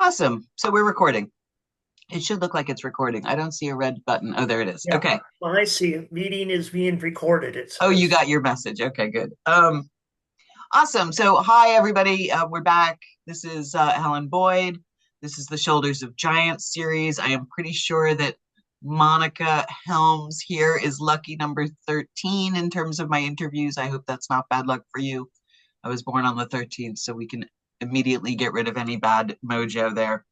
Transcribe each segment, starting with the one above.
Awesome. So we're recording. It should look like it's recording. I don't see a red button. Oh, there it is. Yeah, Okay. well, I see. Meeting is being recorded, it Oh, you says. got your message. Okay, good. Awesome. So hi everybody. We're back. This is Helen Boyd. This is the Shoulders of Giants series. I am pretty sure that Monica Helms here is lucky number 13 in terms of my interviews. I hope that's not bad luck for you. I was born on the 13th, so we can immediately get rid of any bad mojo there.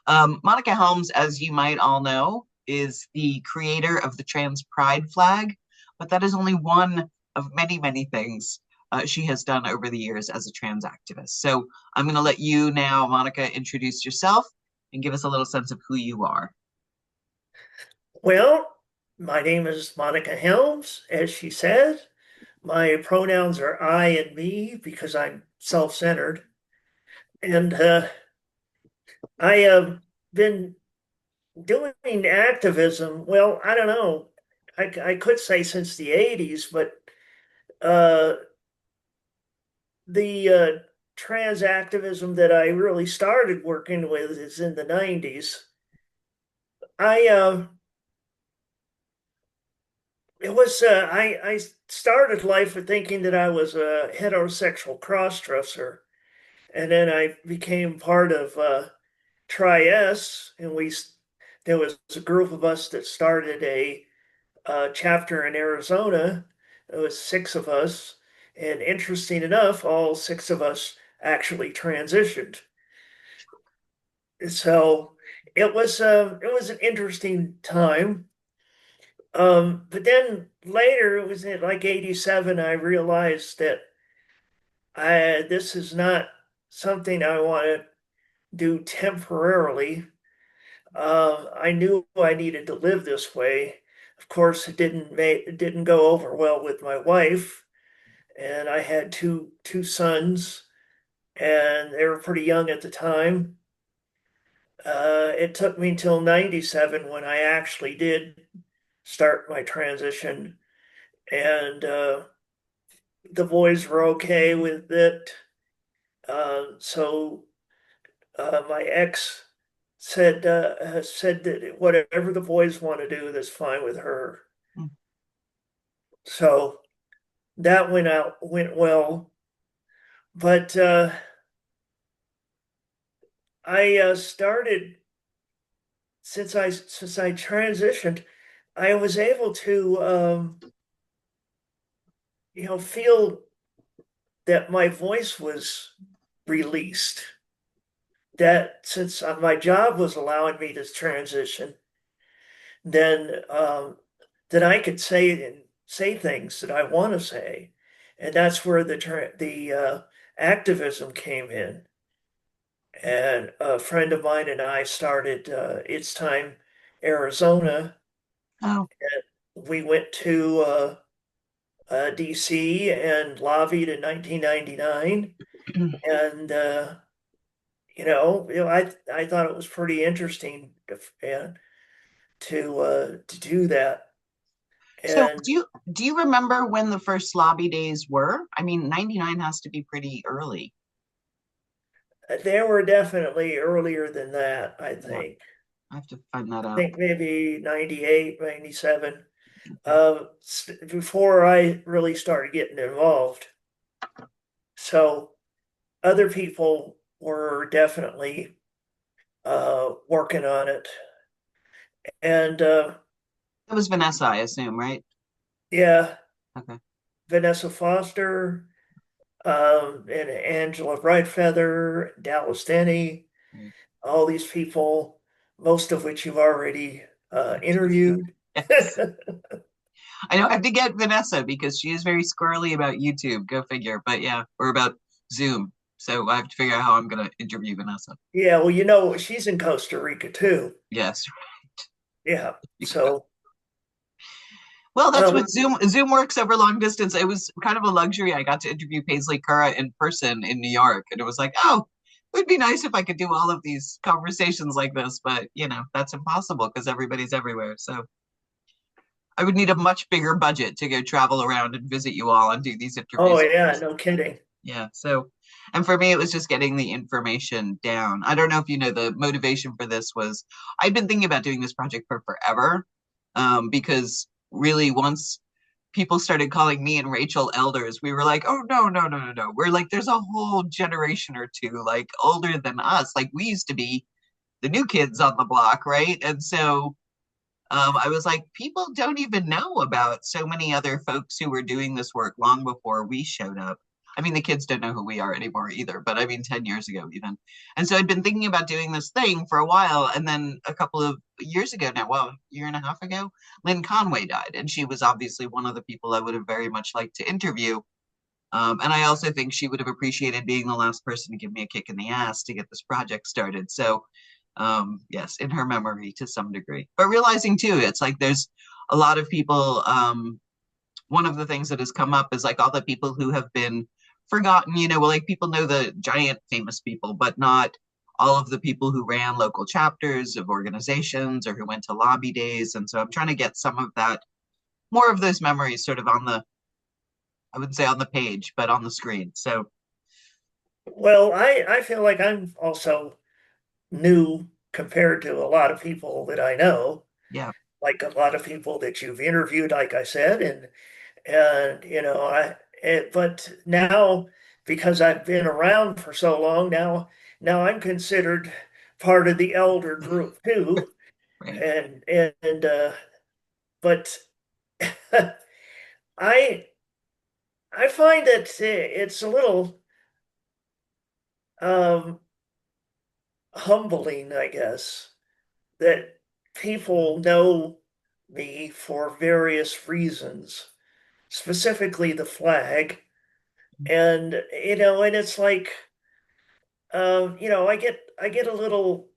Monica Helms, as you might all know, is the creator of the trans pride flag, but that is only one of many, many things she has done over the years as a trans activist. So I'm going to let you now, Monica, introduce yourself and give us a little sense of who you are. Well, my name is Monica Helms, as she said. My pronouns are I and me because I'm self-centered. And I have been doing activism. Well, I don't know. I could say since the 80s, but uh, the trans activism that I really started working with is in the 90s. I It was I started life with thinking that I was a heterosexual crossdresser, and then I became part of Tri-S, and there was a group of us that started a chapter in Arizona. There was six of us, and interesting enough, all six of us actually transitioned. So it was an interesting time. But then later, it was in like 87, I realized that this is not something I want to do temporarily. I knew I needed to live this way. Of course, it didn't go over well with my wife, and I had two sons, and they were pretty young at the time. It took me until 97 when I actually did start my transition, and the boys were okay with it. So my ex said that whatever the boys want to do, that's fine with her. So that went well. But I started since I transitioned, I was able to feel that my voice was released. That since my job was allowing me to transition, then that I could say things that I want to say, and that's where the activism came in. And a friend of mine and I started It's Time Arizona. Oh, We went to DC and lobbied in 1999, and I thought it was pretty interesting to do that. so And do you remember when the first lobby days were? I mean, 99 has to be pretty early. there were definitely earlier than that, I Yeah, think. I have to find that I out. think maybe 98, 97, Okay. before I really started getting involved. So other people were definitely working on it. And That was Vanessa, I assume, right? yeah, Okay. Vanessa Foster, and Angela Brightfeather, Dallas Denny, Right. all these people, most of which you've already interviewed. Yes. I know I have to get Vanessa because she is very squirrely about YouTube. Go figure. But yeah, or about Zoom. So I have to figure out how I'm going to interview Vanessa. Yeah, well, she's in Costa Rica too. Yes. Yeah. So, Well, that's um, what Zoom works over long distance. It was kind of a luxury. I got to interview Paisley Curra in person in New York, and it was like, oh, it would be nice if I could do all of these conversations like this, but that's impossible because everybody's everywhere. So I would need a much bigger budget to go travel around and visit you all and do these oh interviews in yeah, person. no kidding. Yeah. So And for me, it was just getting the information down. I don't know if you know, the motivation for this was I'd been thinking about doing this project for forever, because really once people started calling me and Rachel elders, we were like, oh no, no, no, no, no. We're like, there's a whole generation or two like older than us. Like we used to be the new kids on the block, right? And so I was like, people don't even know about so many other folks who were doing this work long before we showed up. I mean, the kids don't know who we are anymore either, but I mean, 10 years ago, even. And so I'd been thinking about doing this thing for a while. And then a couple of years ago now, well, a year and a half ago, Lynn Conway died. And she was obviously one of the people I would have very much liked to interview. And I also think she would have appreciated being the last person to give me a kick in the ass to get this project started. So yes, in her memory to some degree, but realizing too it's like there's a lot of people. One of the things that has come up is like all the people who have been forgotten, well, like people know the giant famous people, but not all of the people who ran local chapters of organizations or who went to lobby days. And so I'm trying to get some of that, more of those memories sort of on the, I wouldn't say on the page, but on the screen. So Well, I feel like I'm also new compared to a lot of people that I know, yeah, like a lot of people that you've interviewed, like I said, and but now because I've been around for so long now I'm considered part of the elder group too, right. and but I I find that it's a little um, humbling, I guess, that people know me for various reasons, specifically the flag. And and it's like, I get a little,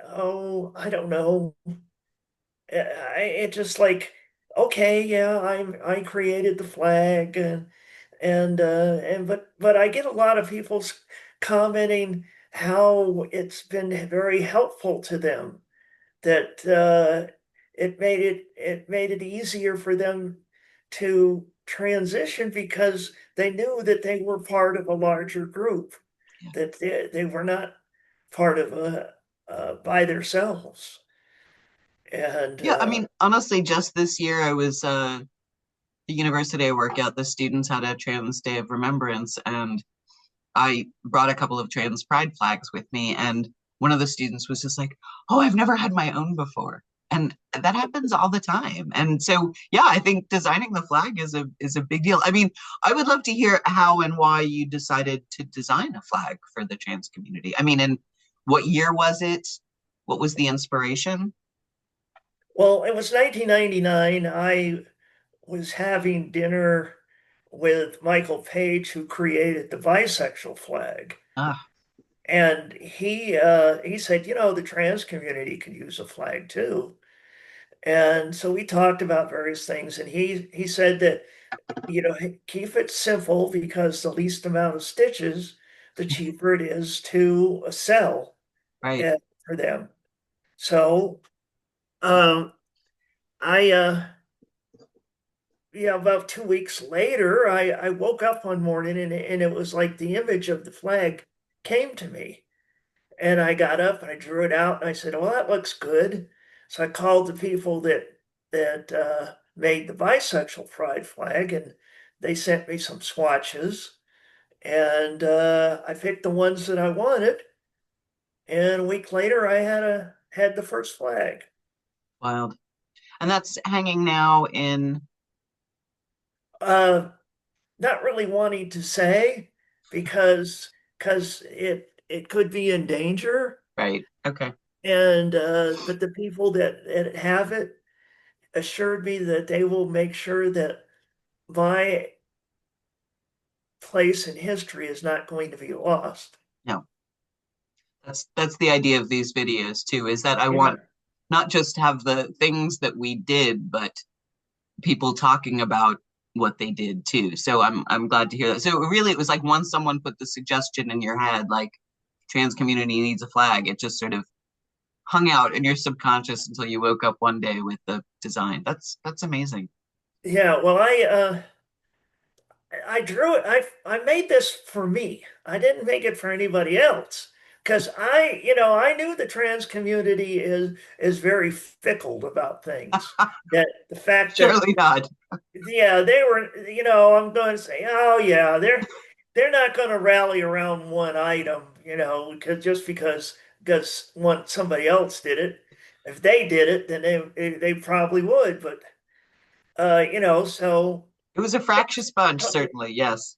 oh, I don't know. It just like, okay, yeah, I created the flag, and but I get a lot of people commenting how it's been very helpful to them, that it made it easier for them to transition because they knew that they were part of a larger group, Yeah. that they were not part of a by themselves. And Yeah, I mean, honestly, just this year I was the university I work at, the students had a Trans Day of Remembrance, and I brought a couple of trans pride flags with me. And one of the students was just like, "Oh, I've never had my own before." And that happens all the time. And so, yeah, I think designing the flag is a big deal. I mean, I would love to hear how and why you decided to design a flag for the trans community. I mean, and what year was it? What was the inspiration? well, it was 1999. I was having dinner with Michael Page, who created the bisexual flag. Ah, And he said, the trans community could use a flag too. And so we talked about various things, and he said that, keep it simple because the least amount of stitches, the cheaper it is to sell right. it for them. So um, I yeah, about 2 weeks later, I woke up one morning and it was like the image of the flag came to me. And I got up and I drew it out and I said, "Well, that looks good." So I called the people that made the bisexual pride flag, and they sent me some swatches, and I picked the ones that I wanted. And a week later, I had the first flag. Wild. And that's hanging now in, Uh, Not really wanting to say because it could be in danger, right. Okay. and but the people that have it assured me that they will make sure that my place in history is not going to be lost. No, that's the idea of these videos too, is that I Yeah. want not just have the things that we did, but people talking about what they did too. So I'm glad to hear that. So really it was like once someone put the suggestion in your head, like trans community needs a flag, it just sort of hung out in your subconscious until you woke up one day with the design. That's amazing. Yeah, well, I drew it. I made this for me. I didn't make it for anybody else because I knew the trans community is very fickle about things. That the fact that Surely not. yeah, they were, I'm going to say, oh yeah, they're not going to rally around one item, because just because one somebody else did it. If they did it, then they probably would. But so It was a I fractious just bunch, took it. certainly. Yes.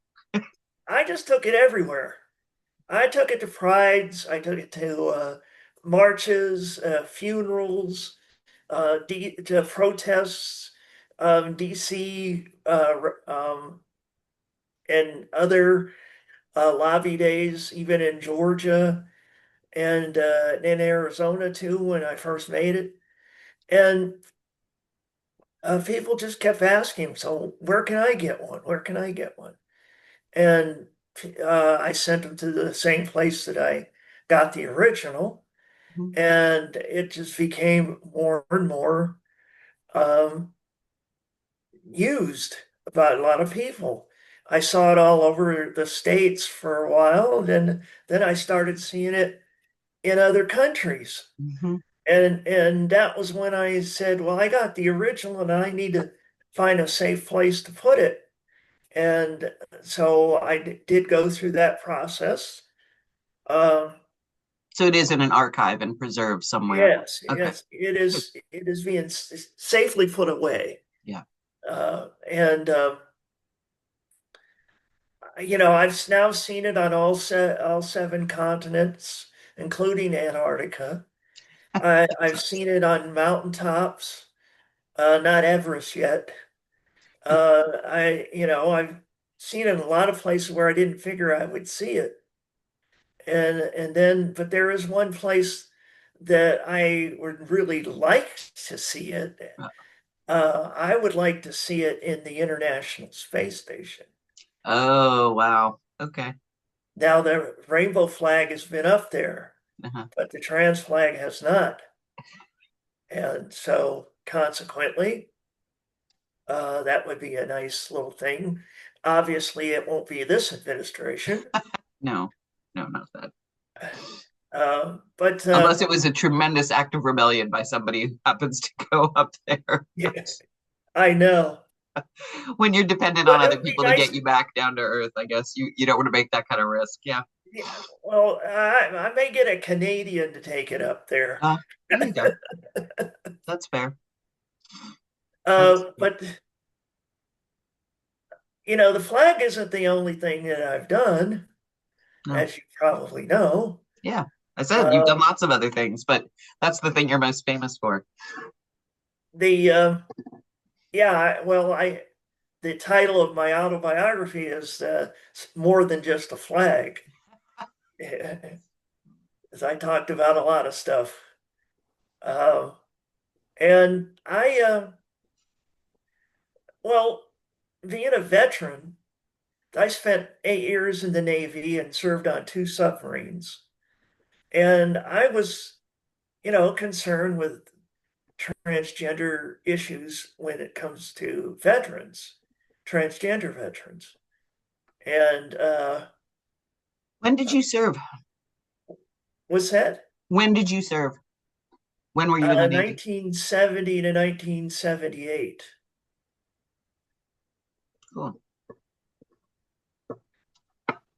I just took it everywhere. I took it to prides. I took it to marches, funerals, to protests, DC, and other lobby days, even in Georgia and in Arizona too, when I first made it. And people just kept asking, so where can I get one? Where can I get one? And I sent them to the same place that I got the original. Mhm. And it just became more and more um, used by a lot of people. I saw it all over the States for a while, then I started seeing it in other countries. Mhm. And that was when I said, well, I got the original and I need to find a safe place to put it. And so I did go through that process. Uh, So it is in an archive and preserved somewhere. yes, Okay. yes, it Good. is. It is being safely put away. Yeah. And I've now seen it on all seven continents, including Antarctica. I've seen it on mountaintops, not Everest yet. I've seen it in a lot of places where I didn't figure I would see it. But there is one place that I would really like to see it. Uh, I would like to see it in the International Space Station. Oh, wow. Okay. Now, the rainbow flag has been up there, Uh-huh. but the trans flag has not. And so, consequently, that would be a nice little thing. Obviously, it won't be this administration. No, no, not that. But Unless it was a tremendous act of rebellion by somebody who happens to go up there. yeah, I know. When you're dependent on But it other would be people to get nice. you back down to earth, I guess you don't want to make that kind of risk. Yeah. Yeah, well, I may get a Canadian to take it up there. There you go. That's fair. That's fair. But the flag isn't the only thing that I've done, No. as you probably know. Yeah. I said you've done Um, lots of other things, but that's the thing you're most famous for. the Yeah, the title of my autobiography is more than just a flag. As I talked about a lot of stuff. Uh, and well, being a veteran, I spent 8 years in the Navy and served on two submarines. And I was, concerned with transgender issues when it comes to veterans, transgender veterans. And When did you serve? was that When did you serve? When were you in the Navy? 1970 to 1978. Cool.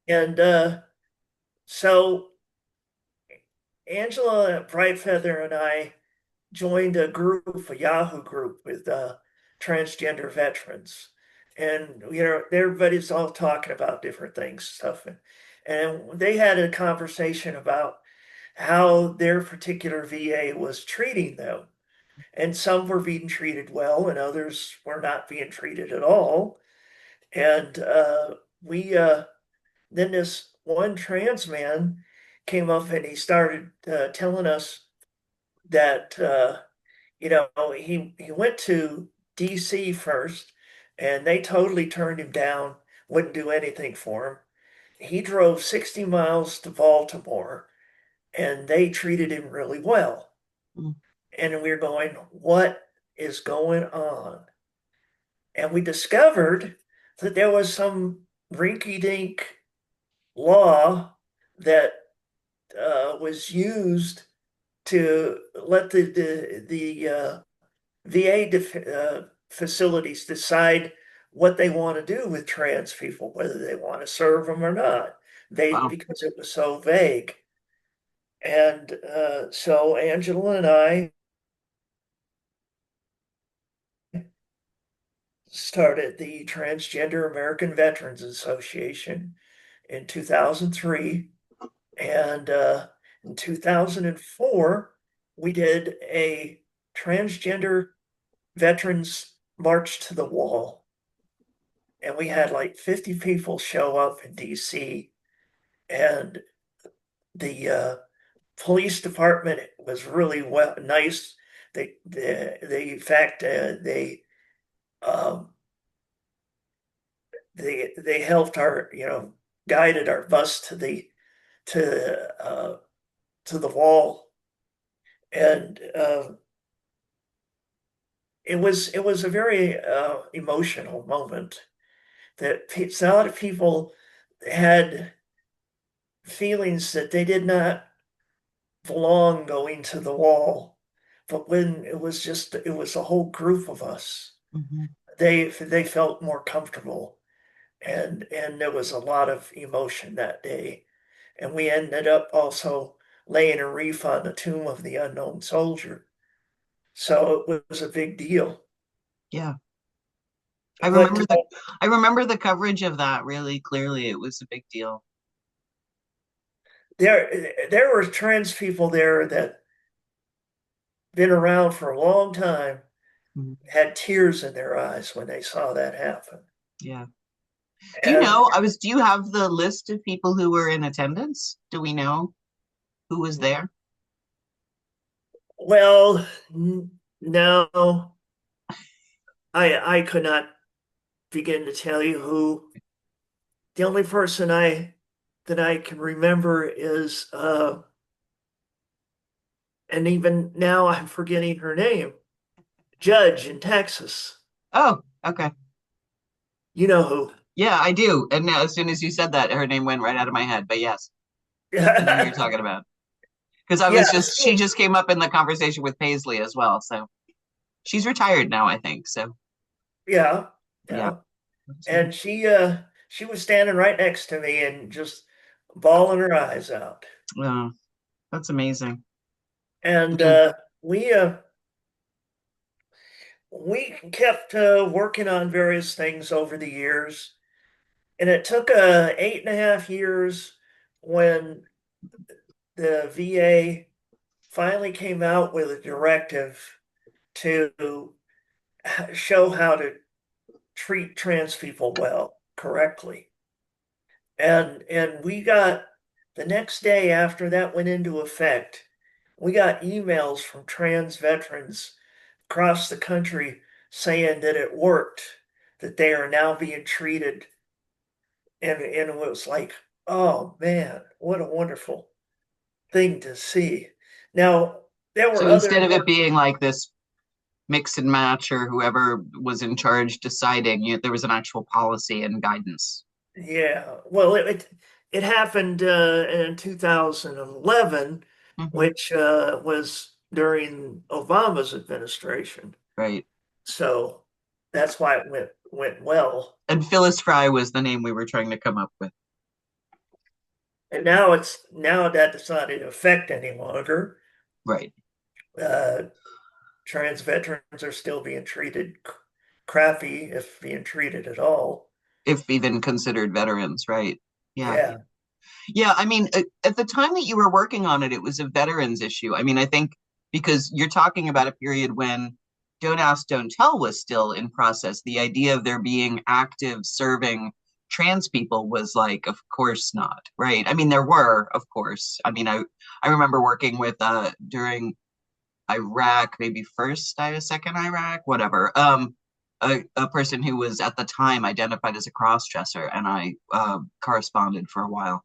And so Angela Brightfeather and I joined a group, a Yahoo group with transgender veterans. And everybody's all talking about different things, stuff. And they had a conversation about how their particular VA was treating them. And some were being treated well, and others were not being treated at all. And we then this one trans man came up and he started telling us that he went to DC first, and they totally turned him down, wouldn't do anything for him. He drove 60 miles to Baltimore, and they treated him really well. Mm. And we we're going, what is going on? And we discovered that there was some rinky-dink law that was used to let the VA facilities decide what they want to do with trans people, whether they want to serve them or not. Wow. Because it was so vague. And so Angela and I started the Transgender American Veterans Association in 2003. And in 2004, we did a transgender veterans march to the wall. And we had like 50 people show up in DC. And the police department was really nice. In fact, um, they helped guided our bus to to the wall, and it was a very emotional moment. That a lot of people had feelings that they did not belong going to the wall, but when it was a whole group of us, Mhm. they felt more comfortable, and there was a lot of emotion that day. And we ended up also laying a wreath on the tomb of the unknown soldier. So it was a big deal. Yeah. I But remember the I remember the coverage of that really clearly. It was a big deal. there were trans people there that been around for a long time, Mhm. had tears in their eyes when they saw that happen. Yeah. Do you And know, do you have the list of people who were in attendance? Do we know who was there? well, no, I could not begin to tell you who. The only person I that I can remember is and even now I'm forgetting her name, Judge in Texas. Oh, okay. You know who. Yeah, I do. And now, as soon as you said that, her name went right out of my head. But yes, I know who you're talking about. Because Yeah, she just came up in the conversation with Paisley as well. So she's retired now, I think. So yeah, yeah. yeah. And she was standing right next to me and just bawling her eyes out. Oh, that's amazing. And Yeah. we kept working on various things over the years. And it took 8.5 years when the VA finally came out with a directive to show how to treat trans people well, correctly. And we got the next day after that went into effect, we got emails from trans veterans across the country saying that it worked, that they are now being treated. And it was like, oh man, what a wonderful thing to see. Now, there were So other instead of it more, being like this mix and match or whoever was in charge deciding, there was an actual policy and guidance. yeah. Well, it happened in 2011, Hmm. which was during Obama's administration. Right. So that's why it went well. And Phyllis Fry was the name we were trying to come up with. And now that it's not in effect any longer. Right. Uh, Trans veterans are still being treated crappy, if being treated at all. If even considered veterans, right? Yeah. Yeah, Yeah, I mean, at the time that you were working on it, it was a veterans issue. I mean, I think because you're talking about a period when Don't Ask, Don't Tell was still in process. The idea of there being active serving trans people was like, of course not, right? I mean, there were, of course. I mean, I remember working with during Iraq, maybe first, second Iraq, whatever. A person who was at the time identified as a cross dresser, and I corresponded for a while.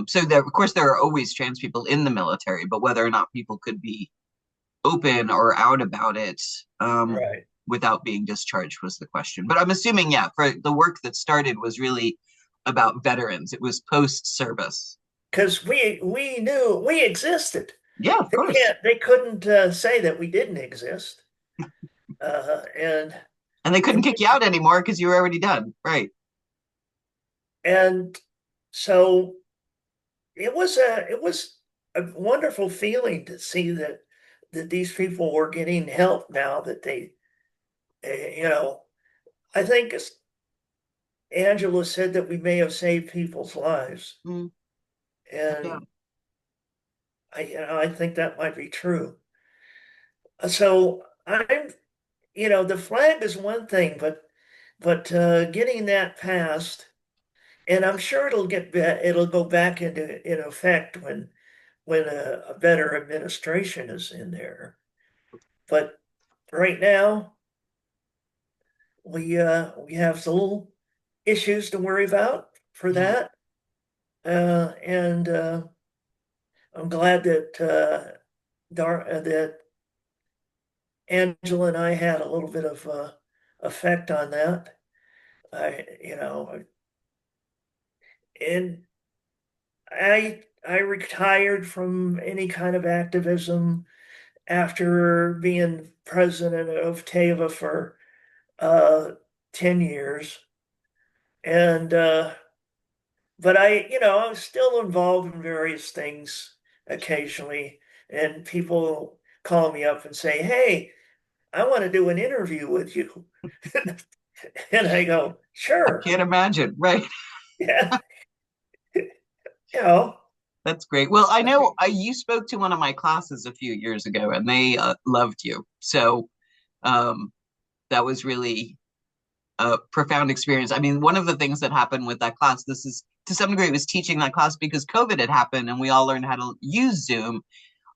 So there, of course, there are always trans people in the military, but whether or not people could be open or out about it, right. without being discharged was the question. But I'm assuming, yeah, for the work that started was really about veterans. It was post service. because we knew we existed. Yeah, of course. They couldn't say that we didn't exist. And And they couldn't and kick you out anymore because you were already done. Right. and so it was a wonderful feeling to see that these people were getting help now that they you know I think Angela said that we may have saved people's lives, Mm, yeah. and I think that might be true. So I'm the flag is one thing, but getting that passed, and I'm sure it'll go back into in effect when a better administration is in there. But right now, we have some little issues to worry about for Yeah. that, and I'm glad that Angela and I had a little bit of effect on that. And I retired from any kind of activism after being president of TAVA for uh, 10 years. And but I was still involved in various things occasionally, and people call me up and say, "Hey, I want to do an interview with you." And I go, I "Sure." can't imagine. Right. Yeah, you know, That's great. Well, I know you spoke to one of my classes a few years ago and they loved you. So um, that was really a profound experience. I mean, one of the things that happened with that class, this is to some degree, it was teaching that class because COVID had happened and we all learned how to use Zoom.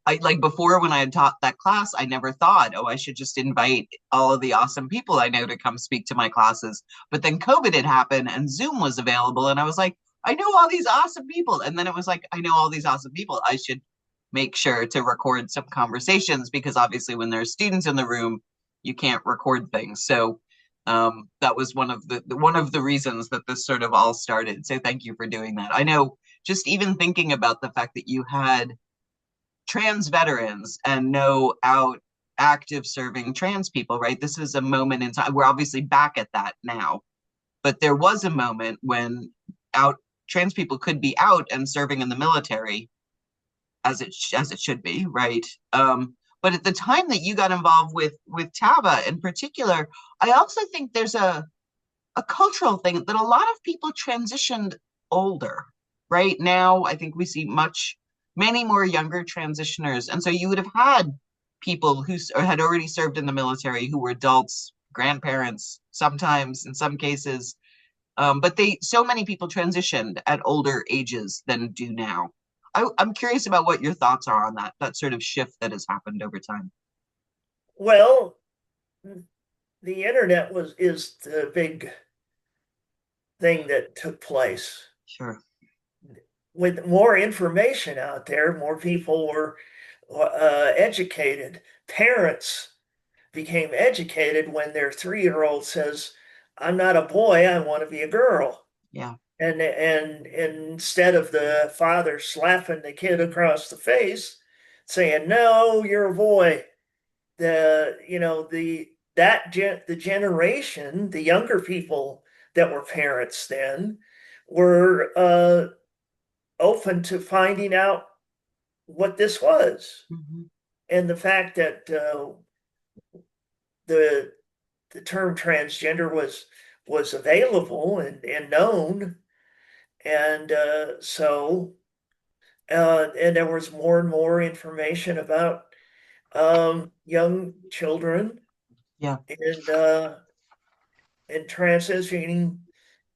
I like before when I had taught that class, I never thought, oh, I should just invite all of the awesome people I know to come speak to my classes. But then COVID had happened and Zoom was available. And I was like, I know all these awesome people. And then it was like, I know all these awesome people. I should make sure to record some conversations because obviously when there's students in the room, you can't record things. So that was one of the reasons that this sort of all started. So thank you for doing that. I know just even thinking about the fact that you had trans veterans and no out active serving trans people, right? This is a moment in time. We're obviously back at that now, but there was a moment when out trans people could be out and serving in the military as it should be, right? But at the time that you got involved with TAVA in particular, I also think there's a cultural thing that a lot of people transitioned older. Right now, I think we see many more younger transitioners. And so you would have had people who had already served in the military who were adults, grandparents, sometimes in some cases. But so many people transitioned at older ages than do now. I'm curious about what your thoughts are on that sort of shift that has happened over time. well, the internet is the big thing that took place. Sure. With more information out there, more people were educated. Parents became educated when their 3-year-old says, "I'm not a boy, I want to be a girl." Yeah. And instead of the father slapping the kid across the face, saying, "No, you're a boy," the generation, the younger people that were parents then, were open to finding out what this was, Mm-hmm. and the fact that the the term transgender was available and known, and and there was more and more information about young children Yeah. and transitioning.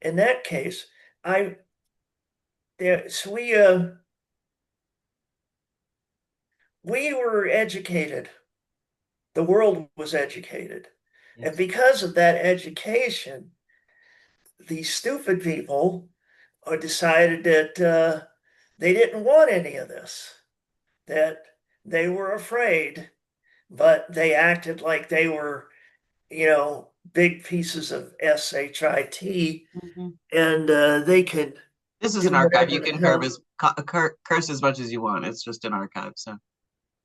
In that case, I there so we were educated. The world was educated, and Yes. because of that education, these stupid people decided that they didn't want any of this, that they were afraid, but they acted like they were big pieces of shit, Mhm. and they can This is do an archive. whatever You the can hell. curse as much as you want. It's just an archive. So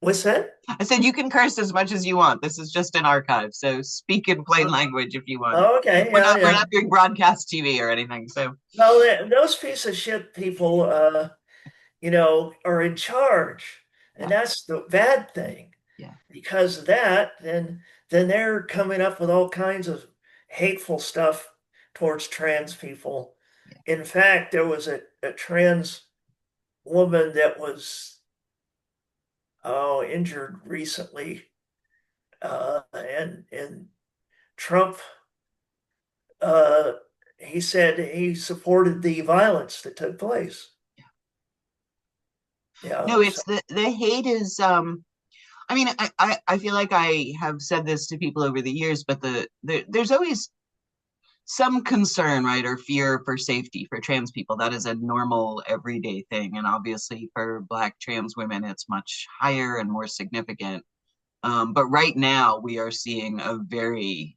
What's that? I said you can curse as much as you want. This is just an archive. So speak in plain Uh, language if you want. okay, We're yeah, not we're yeah. not doing broadcast TV or anything. So Well, those piece of shit people, are in charge, and yeah, that's the bad thing. yeah, Because of that, then they're coming up with all kinds of hateful stuff towards trans people. yeah. In fact, there was a trans woman that was injured recently, and Trump, uh, he said he supported the violence that took place. No, Yeah, so it's the hate is I mean, I feel like I have said this to people over the years, but there's always some concern, right, or fear for safety for trans people. That is a normal everyday thing. And obviously for Black trans women, it's much higher and more significant. But right now we are seeing a very,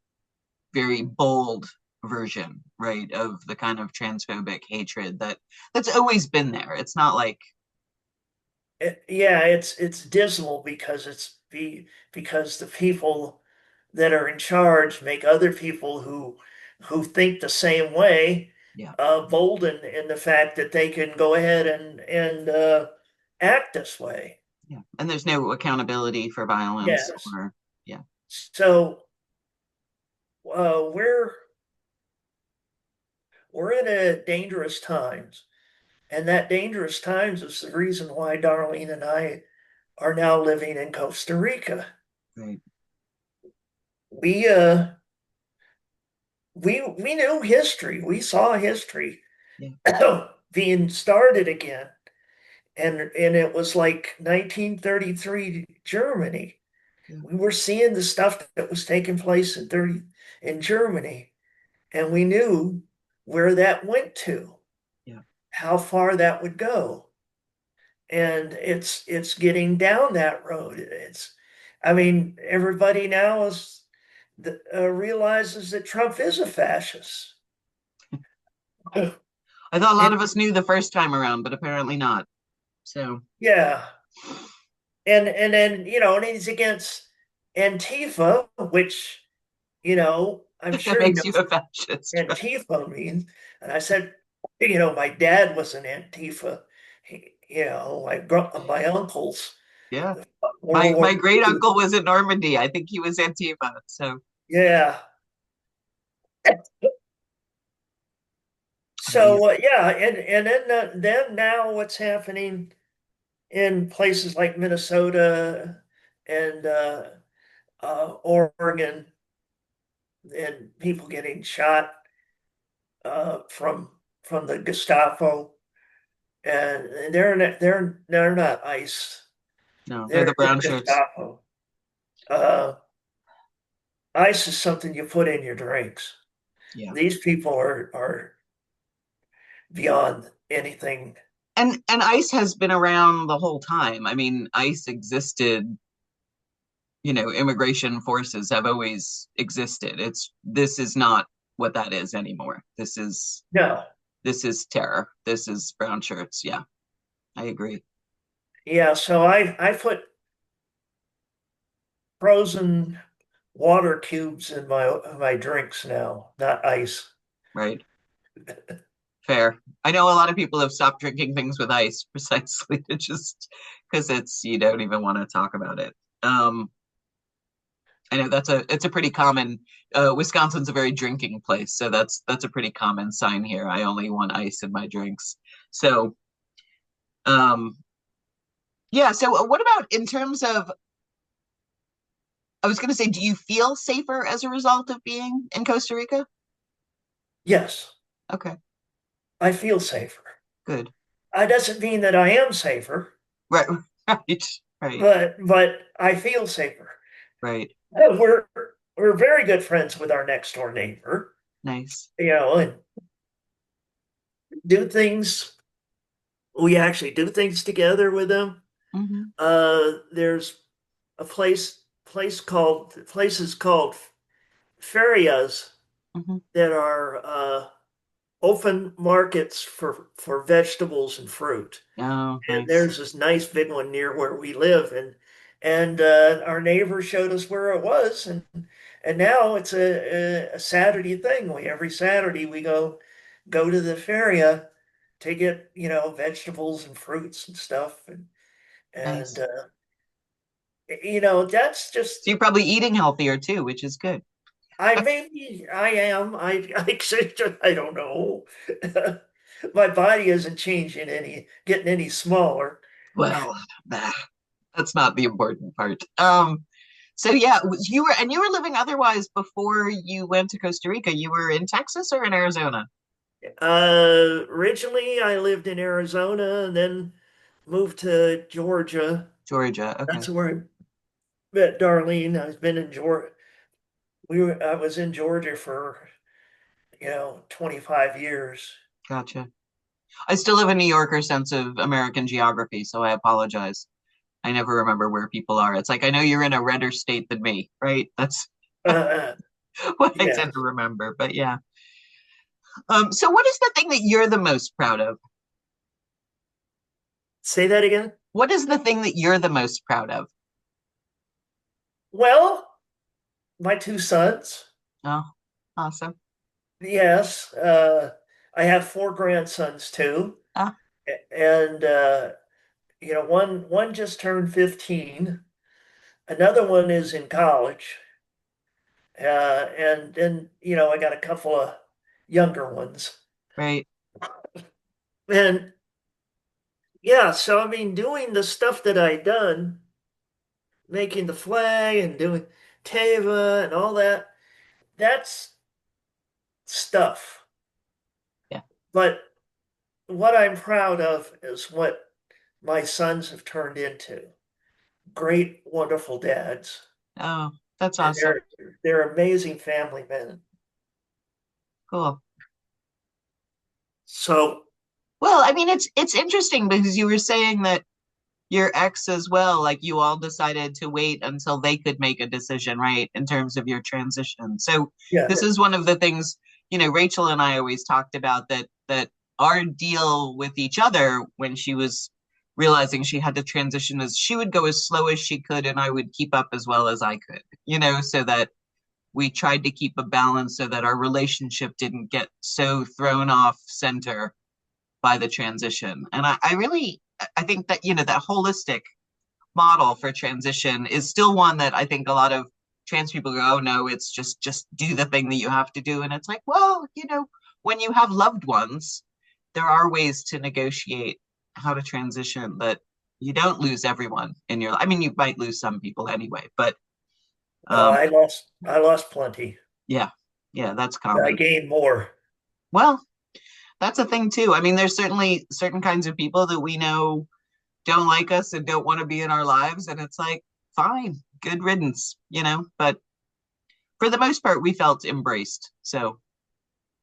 very bold version, right, of the kind of transphobic hatred that's always been there. It's not like, yeah, it's dismal because because the people that are in charge make other people who think the same way yeah, bolden in the fact that they can go ahead and act this way. yeah. And there's no accountability for violence Yes. or, yeah, So we're in a dangerous times, and that dangerous times is the reason why Darlene and I are now living in Costa Rica. right, We uh we knew history. We saw history yeah, being started again. And it was like 1933 Germany. yeah, We were seeing the stuff that was taking place in Germany, and we knew where that went to, yeah. how far that would go. And it's getting down that road. I mean, everybody now realizes that Trump is a fascist. I thought a lot And of us knew the first time around, but apparently not. So yeah, and then and he's against Antifa, which I'm that sure he makes you knows a fascist. what Antifa means. And I said, my dad was an Antifa. My uncles, Yeah. World My War great II. uncle was in Normandy. I think he was Antifa. So Yeah. he's So yeah, and then now what's happening in places like Minnesota and Oregon, and people getting shot from the Gestapo, and they're not ICE. no, they're the They're brown shirts. Gestapo. Uh, ICE is something you put in your drinks. Yeah. These people are beyond anything. And ICE has been around the whole time. I mean, ICE existed, immigration forces have always existed. This is not what that is anymore. No, This is terror. This is brown shirts. Yeah, I agree. yeah. So I put frozen water cubes in my drinks now, not ice. Right. Fair. I know a lot of people have stopped drinking things with ice precisely to just because you don't even want to talk about it. Um, I know it's a pretty common Wisconsin's a very drinking place, so that's a pretty common sign here. I only want ice in my drinks. So um yeah, so what about in terms of I was gonna say, do you feel safer as a result of being in Costa Rica? Yes, Okay, I feel safer. good. That doesn't mean that I am safer, Right, right, right, but I feel safer. right. We're we're very good friends with our next door neighbor, Nice. and do things. We actually do things together with them. Hmm. There's a place called ferias Hmm. that are open markets for vegetables and fruit. Oh, And nice. there's this nice big one near where we live, and our neighbor showed us where it was, and now it's a Saturday thing. We every Saturday we go to the feria to get vegetables and fruits and stuff, and Nice. that's So just you're probably eating healthier too, which is good. I am I don't know. My body isn't changing any, getting any smaller. Well, nah, that's not the important part. So yeah, you were living otherwise before you went to Costa Rica. You were in Texas or in Arizona? Originally, I lived in Arizona and then moved to Georgia. Georgia. Okay, That's where I met Darlene. I've been in Georgia. I was in Georgia for 25 years. gotcha. I still have a New Yorker sense of American geography, so I apologize. I never remember where people are. It's like I know you're in a redder state than me, right? That's Uh, what I yeah. tend to remember. But yeah. So what is the thing that you're the most proud of? Say that again. What is the thing that you're the most proud of? Well, my two sons. Oh, awesome. Yes. I have four grandsons too. Ah, And one just turned 15. Another one is in college. And then, I got a couple of younger ones. right. And yeah, so I mean, doing the stuff that I done, making the flag and doing TAVA and all that, that's stuff. Yeah. But what I'm proud of is what my sons have turned into. Great, wonderful dads. Oh, that's And awesome. they're amazing family men. Cool. So Well, I mean, it's interesting because you were saying that your ex as well, like you all decided to wait until they could make a decision, right, in terms of your transition. So yeah, this is one of the things, Rachel and I always talked about that our deal with each other when she was realizing she had to transition is she would go as slow as she could and I would keep up as well as I could, so that we tried to keep a balance so that our relationship didn't get so thrown off center by the transition. And I think that, that holistic model for transition is still one that I think a lot of trans people go, oh no, it's just do the thing that you have to do. And it's like, well, when you have loved ones, there are ways to negotiate how to transition that you don't lose everyone in your life. I mean, you might lose some people anyway, but no, um, I lost plenty. yeah, yeah, that's I common. gained more. Well, that's a thing too. I mean, there's certainly certain kinds of people that we know don't like us and don't want to be in our lives. And it's like, fine, good riddance, But for the most part, we felt embraced. So,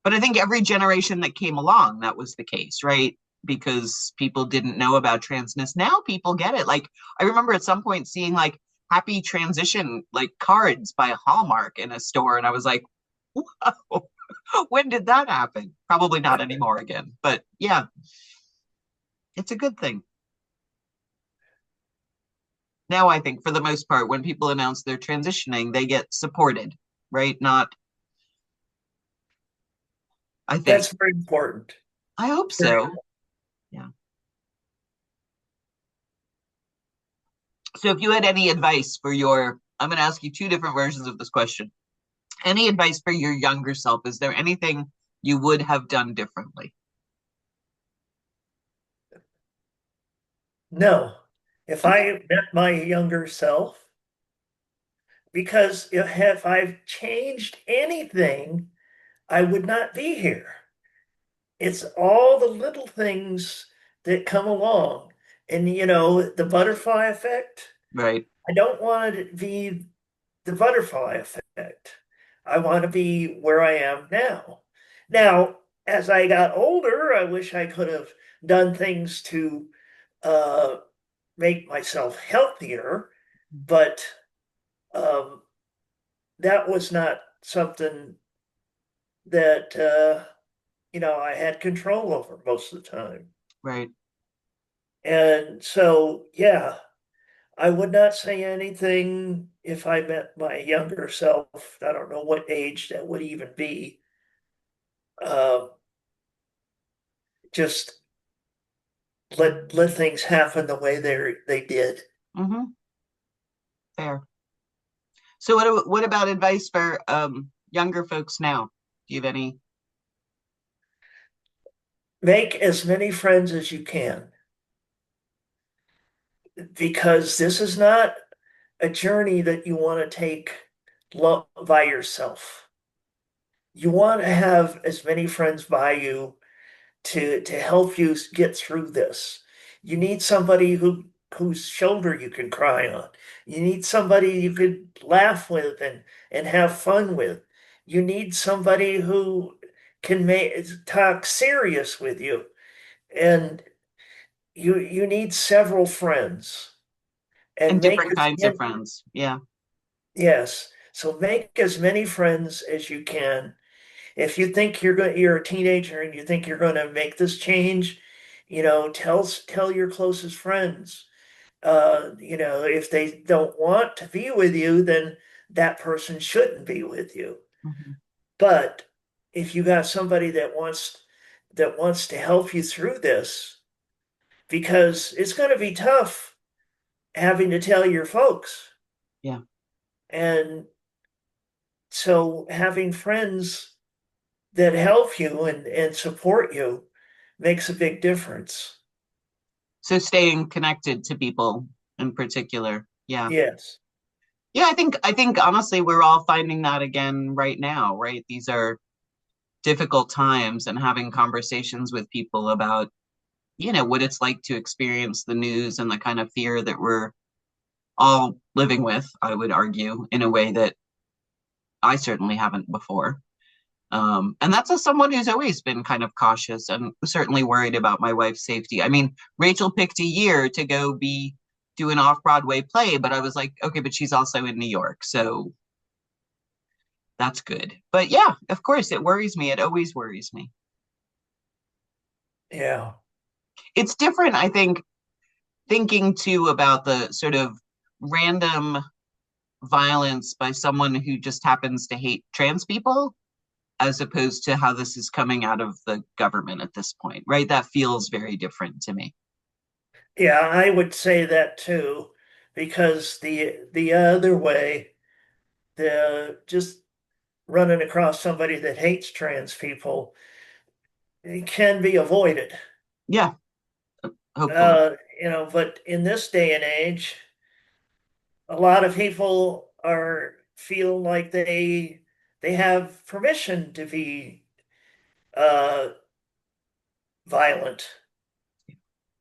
but I think every generation that came along, that was the case, right? Because people didn't know about transness. Now people get it. Like, I remember at some point seeing like happy transition, like cards by Hallmark in a store. And I was like, whoa, when did that happen? Probably not anymore again. But yeah, it's a good thing. Now I think for the most part, when people announce they're transitioning, they get supported, right? Not, I think. That's very important. I hope Very- so. Yeah. So if you had any advice for I'm going to ask you two different versions of this question. Any advice for your younger self? Is there anything you would have done differently? No, if Okay. I met my younger self, because if I've changed anything, I would not be here. It's all the little things that come along. And the butterfly effect, Right. I don't want it to be the butterfly effect. I want to be where I am now. Now, as I got older, I wish I could have done things to uh, make myself healthier, but um, that was not something that I had control over most of the time. Right. And so, yeah, I would not say anything if I met my younger self. I don't know what age that would even be. Uh, just let things happen the way they did. Hmm. Fair. So what about advice for younger folks now? Do you have any? Make as many friends as you can because this is not a journey that you want to take by yourself. You want to have as many friends by you to help you get through this. You need somebody whose shoulder you can cry on. You need somebody you could laugh with and have fun with. You need somebody who can talk serious with you. And you need several friends and And make different as kinds of many, friends. Yeah. yes. So make as many friends as you can. If you think you're a teenager and you think you're going to make this change, tell your closest friends. If they don't want to be with you, then that person shouldn't be with you. Mhm. But if you got somebody that wants to help you through this, because it's going to be tough having to tell your folks. Yeah. And so having friends that help you and support you makes a big difference. So staying connected to people in particular. Yeah. Yes. Yeah, I think honestly we're all finding that again right now, right? These are difficult times and having conversations with people about, what it's like to experience the news and the kind of fear that we're all living with, I would argue, in a way that I certainly haven't before. And that's as someone who's always been kind of cautious and certainly worried about my wife's safety. I mean, Rachel picked a year to go do an off-Broadway play, but I was like, okay, but she's also in New York, so that's good. But yeah, of course, it worries me. It always worries me. Yeah. It's different, I think, thinking too about the sort of random violence by someone who just happens to hate trans people as opposed to how this is coming out of the government at this point, right? That feels very different to me. Yeah, I would say that too, because the other way, the just running across somebody that hates trans people, it can be avoided. Yeah, hopefully. But in this day and age, a lot of people are feel like they have permission to be uh, violent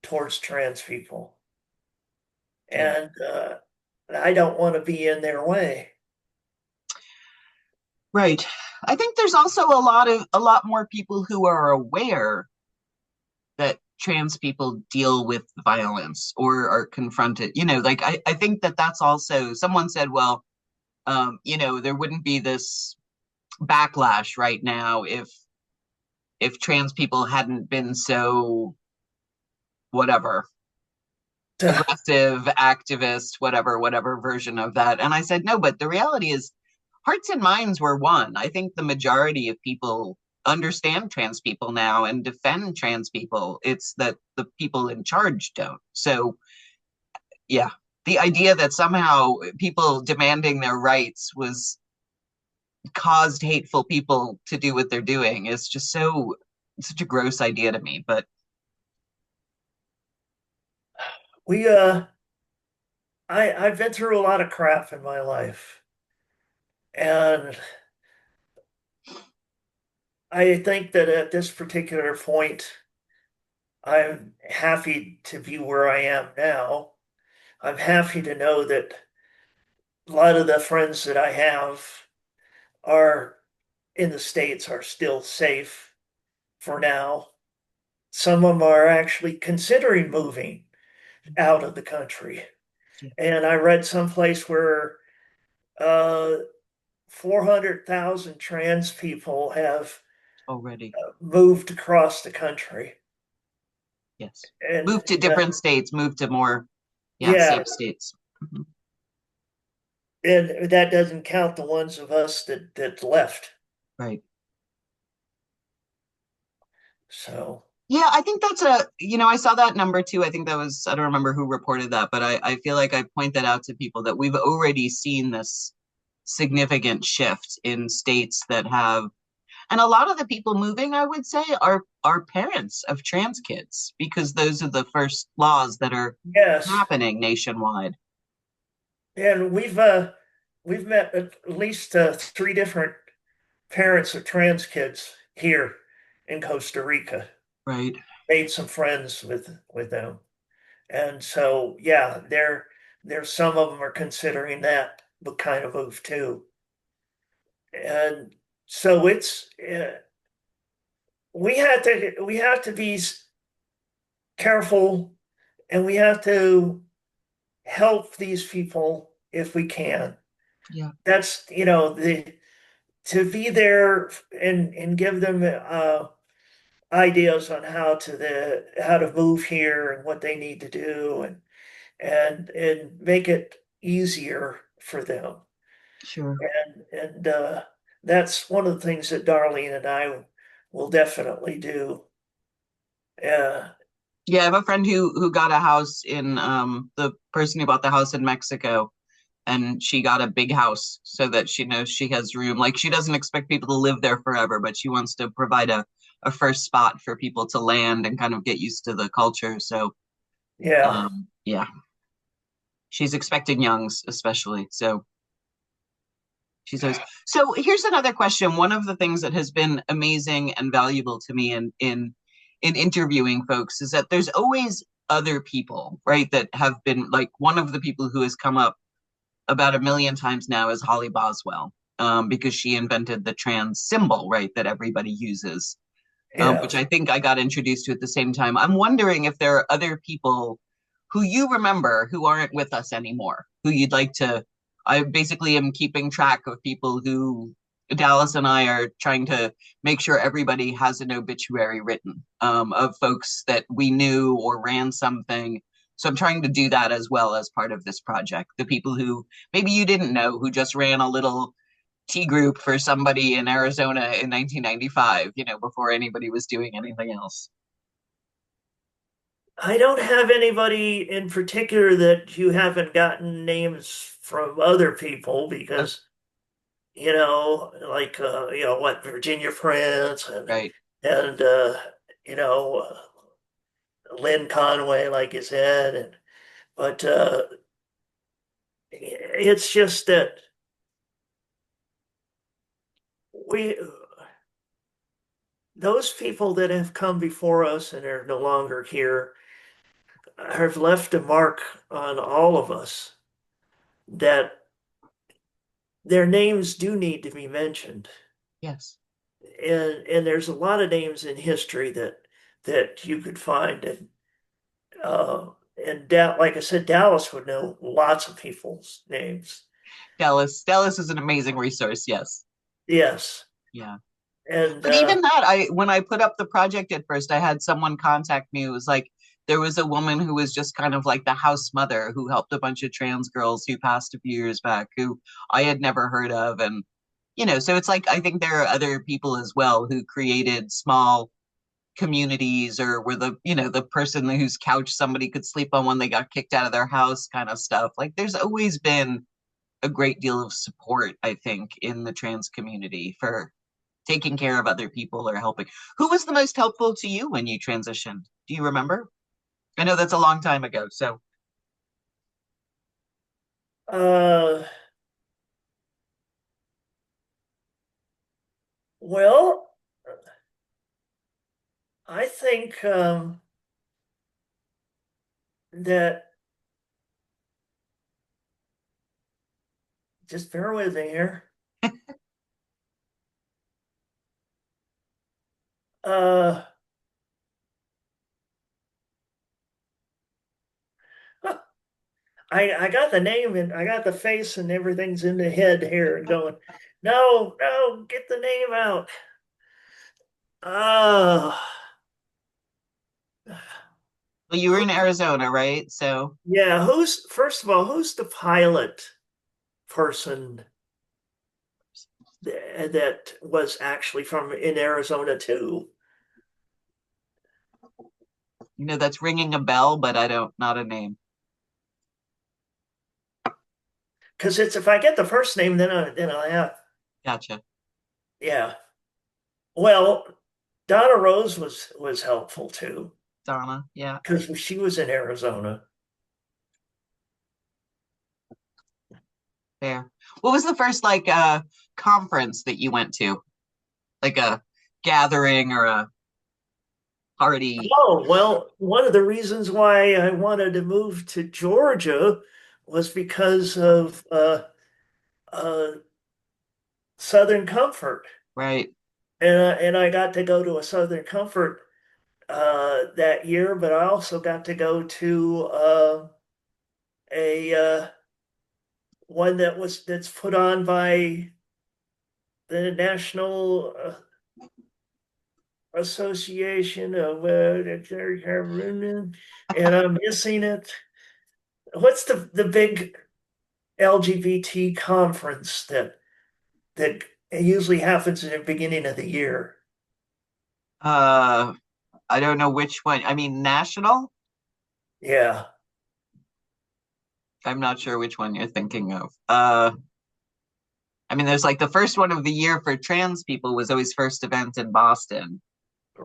towards trans people, Yeah. and I don't want to be in their way. Right. I think there's also a lot more people who are aware that trans people deal with violence or are confronted. Like I think that that's also someone said, well, there wouldn't be this backlash right now if trans people hadn't been so whatever aggressive activist whatever version of that. And I said no, but the reality is hearts and minds were one. I think the majority of people understand trans people now and defend trans people. It's that the people in charge don't. So yeah, the idea that somehow people demanding their rights was caused hateful people to do what they're doing is just such a gross idea to me. But We I've been through a lot of crap in my life, and I think that at this particular point, I'm happy to be where I am now. I'm happy to know that a lot of the friends that I have are in the States are still safe for now. Some of them are actually considering moving out of the country. And I read someplace where uh, 400,000 trans people have Already. moved across the country. Yes. And Move to different states, move to more, yeah, yeah, safe states. Mhm. and that doesn't count the ones of us that left. Right. So Yeah, I think that's I saw that number too. I think that was, I don't remember who reported that, but I feel like I point that out to people that we've already seen this significant shift in states that have, and a lot of the people moving, I would say, are parents of trans kids because those are the first laws that are yes, happening nationwide. and we've met at least three different parents of trans kids here in Costa Rica. Right. Made some friends with them, and so yeah, there's some of them are considering that kind of move too, and so it's we have to be careful, and we have to help these people if we can. Yeah, That's the to be there and give them ideas on how to move here and what they need to do and make it easier for them. sure. And that's one of the things that Darlene and I will definitely do. Uh, Yeah, I have a friend who got a house in the person who bought the house in Mexico, and she got a big house so that she knows she has room. Like she doesn't expect people to live there forever, but she wants to provide a first spot for people to land and kind of get used to the culture. So yeah, yeah, she's expecting youngs especially. So she's always, so here's another question. One of the things that has been amazing and valuable to me in interviewing folks is that there's always other people, right, that have been like one of the people who has come up about a million times now is Holly Boswell, because she invented the trans symbol, right, that everybody uses, yeah. which I think I got introduced to at the same time. I'm wondering if there are other people who you remember who aren't with us anymore, who you'd like to. I basically am keeping track of people who Dallas and I are trying to make sure everybody has an obituary written, of folks that we knew or ran something. So I'm trying to do that as well as part of this project. The people who maybe you didn't know who just ran a little tea group for somebody in Arizona in 1995, before anybody was doing anything else. I don't have anybody in particular that you haven't gotten names from other people Oh, because like what Virginia Prince right. and you know Lynn Conway, like you said, but it's just that we those people that have come before us and are no longer here have left a mark on all of us that their names do need to be mentioned. Yes. And there's a lot of names in history that you could find uh like I said, Dallas would know lots of people's names. Dallas is an amazing resource. Yes. Yes. Yeah. And But even that, when I put up the project at first, I had someone contact me. It was like there was a woman who was just kind of like the house mother who helped a bunch of trans girls who passed a few years back who I had never heard of. And, so it's like I think there are other people as well who created small communities or were the person whose couch somebody could sleep on when they got kicked out of their house kind of stuff. Like there's always been a great deal of support, I think, in the trans community for taking care of other people or helping. Who was the most helpful to you when you transitioned? Do you remember? I know that's a long time ago. So, uh well, I think that just bear with me here. Uh I got the name and I got the face and everything's in the head here and going. No, no, get the name out. Uh, Well, you were in Arizona, right? So yeah, first of all, who's the pilot person that was actually from in Arizona too? that's ringing a bell, but I don't, not a name. Because it's if I get the first name, then I have Gotcha. yeah. Well, Donna Rose was helpful too Donna, yeah, because she was in Arizona. fair. What was the first like conference that you went to? Like a gathering or a party, Oh, well, one of the reasons why I wanted to move to Georgia was because of uh, Southern Comfort. right? And I got to go to a Southern Comfort that year, but I also got to go to a one that's put on by the National Association of and I'm missing it. What's the big LGBT conference that usually happens in the beginning of the year? Uh, I don't know which one. I mean, national. Yeah. I'm not sure which one you're thinking of. I mean, there's like the first one of the year for trans people was always first event in Boston,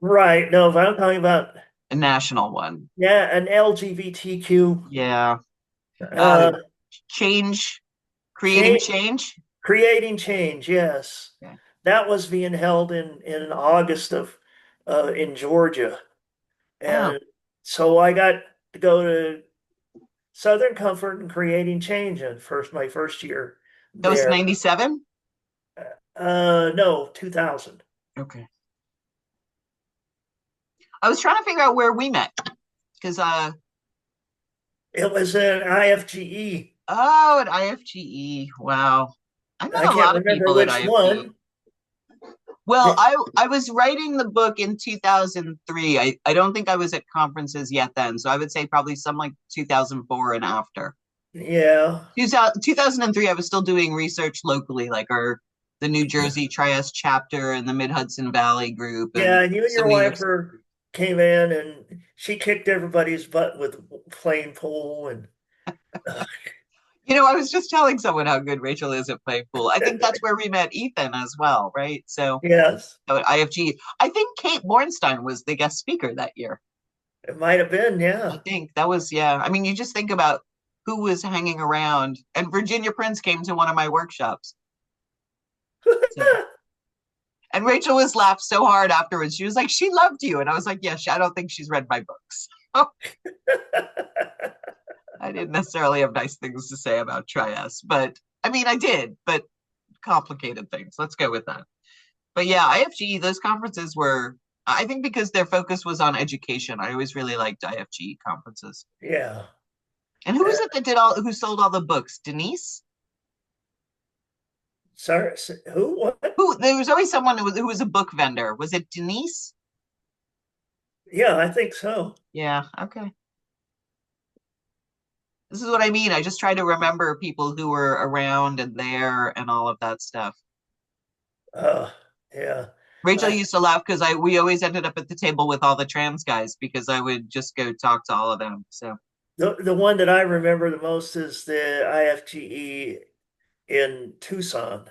Right. No, but I'm talking about a national one. yeah, an LGBTQ Yeah. Uh, uh change, creating change, change. creating change. Yes, Okay. that was being held in August of in Georgia, Oh, and so I got to go to Southern Comfort and Creating Change in my first year that was there. 97. No, 2000. Okay. I was trying to figure out where we met because It was an IFGE. oh, at IFGE. Wow. I met I a can't lot of remember people at which IFGE. one. Well, The- I was writing the book in 2003. I don't think I was at conferences yet then. So I would say probably some like 2004 and after. yeah, 2003, I was still doing research locally, like the New Jersey Trias chapter and the Mid Hudson Valley group yeah. and And you and some your New York wife City group. came in, and she kicked everybody's butt with playing pool and I was just telling someone how good Rachel is at playing pool. I think that's where we met Ethan as well, right? So yes, at IFG, I think Kate Bornstein was the guest speaker that year. it might have been. I Yeah. think that was, yeah. I mean, you just think about who was hanging around, and Virginia Prince came to one of my workshops. So, and Rachel was laughed so hard afterwards. She was like, she loved you. And I was like, yeah, I don't think she's read my books. I didn't necessarily have nice things to say about Trias, but I mean, I did, but complicated things. Let's go with that. But yeah, IFG, those conferences were, I think because their focus was on education, I always really liked IFG conferences. Yeah. And who was it that who sold all the books? Denise? Sorry, who? What? There was always someone who was a book vendor. Was it Denise? Yeah, I think so. Yeah, okay. This is what I mean. I just try to remember people who were around and there and all of that stuff. Uh, yeah. Rachel I, used to laugh because I we always ended up at the table with all the trans guys because I would just go talk to all of them. So, the one that I remember the most is the IFGE in Tucson.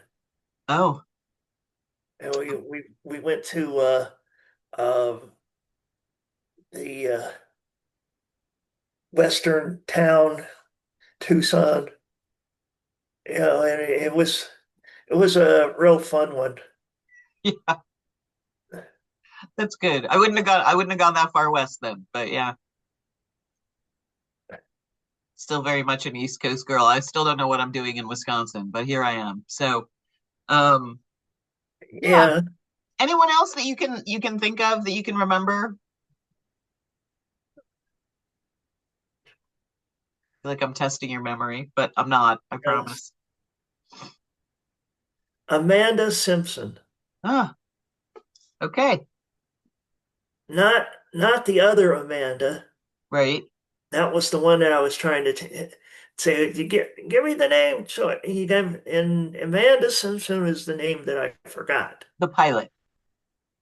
oh, And we went to the western town, Tucson. And it was a real fun one. yeah, that's good. I wouldn't have gone that far west then, but yeah, still very much an East Coast girl. I still don't know what I'm doing in Wisconsin, but here I am. So, um, yeah. Yeah. Anyone else that you can think of that you can remember? I feel like I'm testing your memory, but I'm not. I Yes. promise. Amanda Simpson. Ah, okay. Not not the other Amanda. Right. That was the one that I was trying to say. You give me the name. So and Amanda Simpson is the name that I forgot. The pilot.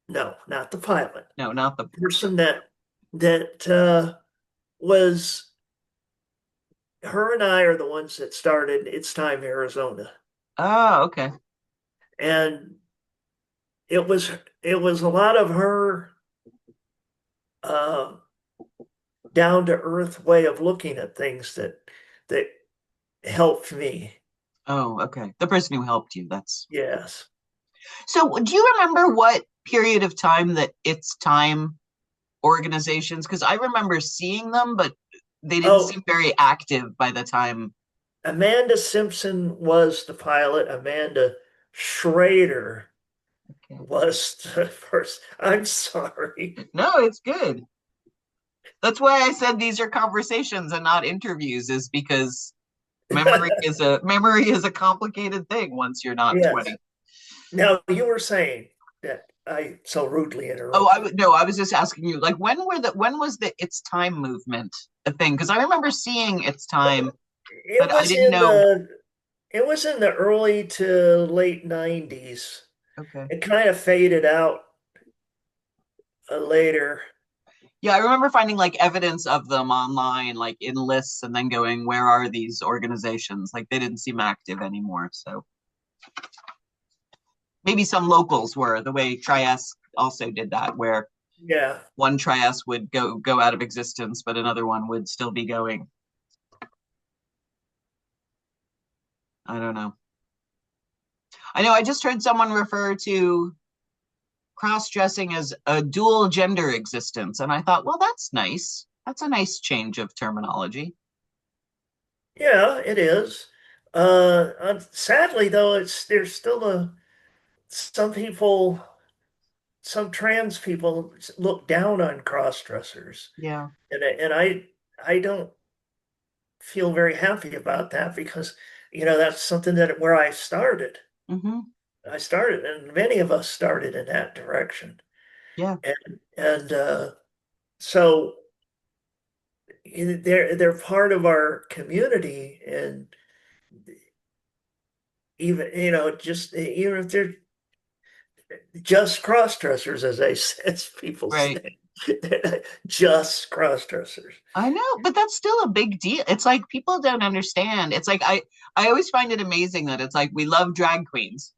No, not the pilot. No, not the. The person that was her and I are the ones that started It's Time Arizona, Oh, okay. and it was it was a lot of her uh, down to earth way of looking at things that helped me. Oh, okay. The person who helped you. That's. Yes. So, do you remember what period of time that It's Time organizations? Because I remember seeing them, but they didn't Oh, seem very active by the time. Amanda Simpson was the pilot. Amanda Schrader Okay. was the first. I'm sorry. No, it's good. That's why I said these are conversations and not interviews, is because memory is a complicated thing once you're not Yes. 20. Now you were saying that I so rudely Oh, interrupted. I was just asking you, like, when was the It's Time movement a thing? Because I remember seeing It's Time, It but I was didn't in know. the it was in the early to late 90s. Okay. It kind of faded out later. Yeah, I remember finding like evidence of them online, like in lists, and then going, where are these organizations? Like they didn't seem active anymore. So maybe some locals were, the way Trieste also did that, where Yeah. one Trieste would go out of existence, but another one would still be going. I don't know. I know I just heard someone refer to cross-dressing as a dual gender existence, and I thought, well, that's nice. That's a nice change of terminology. Yeah, it is. Sadly though, it's there's still some people, some trans people look down on cross-dressers. Yeah. And I don't feel very happy about that because, that's something that where I started. Mm-hmm. I started, and many of us started in that direction. Yeah. And so they're part of our community, and even, just even if they're just cross-dressers, as people Right. say, just cross-dressers. I know, but that's still a big deal. It's like people don't understand. It's like I always find it amazing that it's like we love drag queens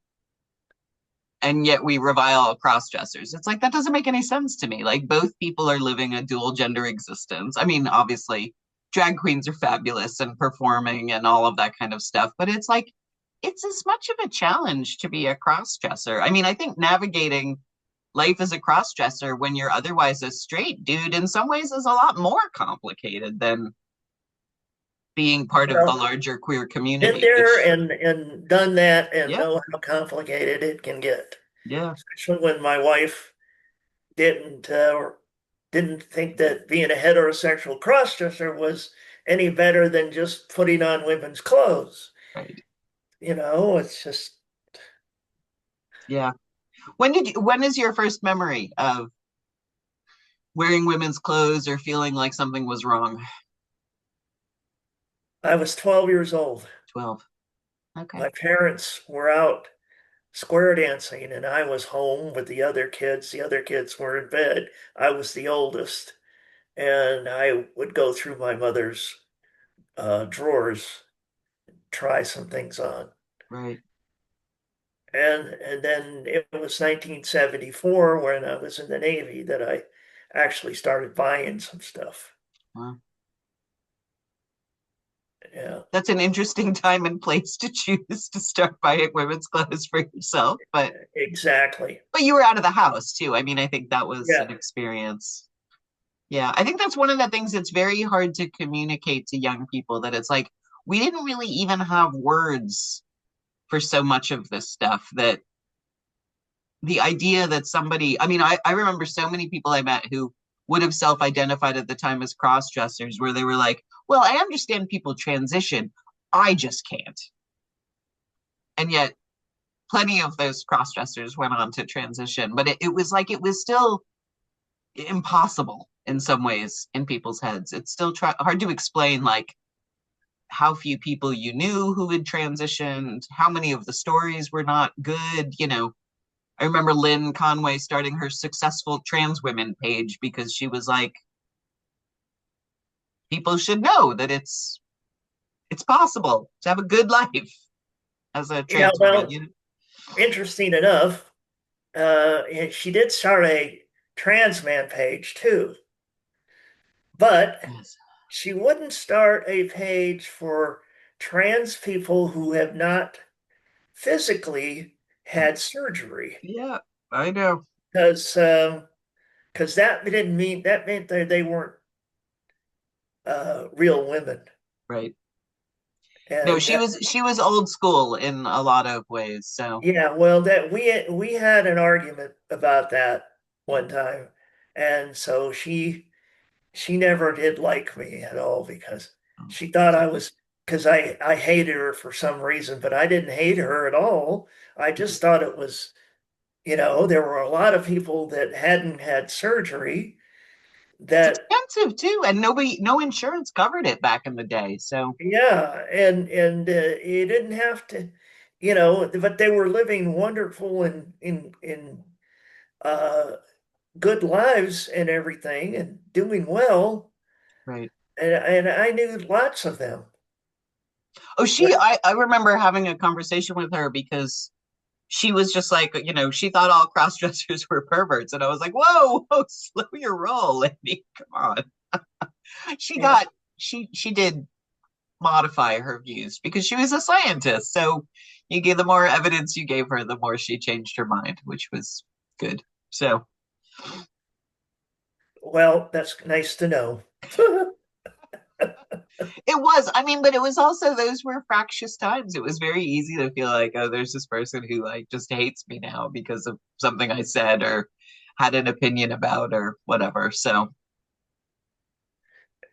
and yet we revile cross dressers. It's like that doesn't make any sense to me. Like both people are living a dual gender existence. I mean, obviously, drag queens are fabulous and performing and all of that kind of stuff, but it's like it's as much of a challenge to be a cross dresser. I mean, I think navigating life as a cross dresser when you're otherwise a straight dude in some ways is a lot more complicated than being part of the Well, larger queer been community, there which, and done that and yeah, know how complicated it can get. yeah, Especially when my wife or didn't think that being a heterosexual crossdresser was any better than just putting on women's clothes. right. It's just Yeah. When is your first memory of wearing women's clothes or feeling like something was wrong? I was 12 years old. 12. Okay. My parents were out square dancing, and I was home with the other kids. The other kids were in bed. I was the oldest, and I would go through my mother's drawers, try some things on. Right. And then it was 1974 when I was in the Navy that I actually started buying some stuff. Wow. Yeah, That's an interesting time and place to choose to start buying women's clothes for yourself, exactly. but you were out of the house too. I mean, I think that was Yeah. an experience. Yeah, I think that's one of the things that's very hard to communicate to young people, that it's like we didn't really even have words for so much of this stuff, that the idea that somebody, I mean, I remember so many people I met who would have self-identified at the time as cross-dressers, where they were like, well, I understand people transition, I just can't. And yet plenty of those cross dressers went on to transition, but it was like it was still impossible in some ways in people's heads. It's still hard to explain, like how few people you knew who had transitioned, how many of the stories were not good. I remember Lynn Conway starting her successful trans women page because she was like, people should know that it's possible to have a good life as a Yeah, trans woman. well, interesting enough, she did start a trans man page too, but Yes. she wouldn't start a page for trans people who have not physically had surgery Yeah, I know. because that meant that they weren't real women. Right. No, And she was old school in a lot of ways. So yeah, well, that we had an argument about that one time, and so she never did like me at all because oh, she thought I was because I hated her for some reason, but I didn't hate her at all. I just thought it was, there were a lot of people that hadn't had surgery it's that, expensive too, and no insurance covered it back in the day. So yeah, and you didn't have to, but they were living wonderful and in uh good lives and everything and doing well. right. And I knew lots of them. Oh, But I remember having a conversation with her because she was just like, she thought all cross dressers were perverts, and I was like, whoa, whoa, slow your roll, lady. Come on. She yeah, got she did modify her views because she was a scientist. So you gave the more evidence you gave her, the more she changed her mind, which was good. So well, that's nice to know. it was, I mean, but it was also those were fractious times. It was very easy to feel like, oh, there's this person who like just hates me now because of something I said or had an opinion about or whatever. So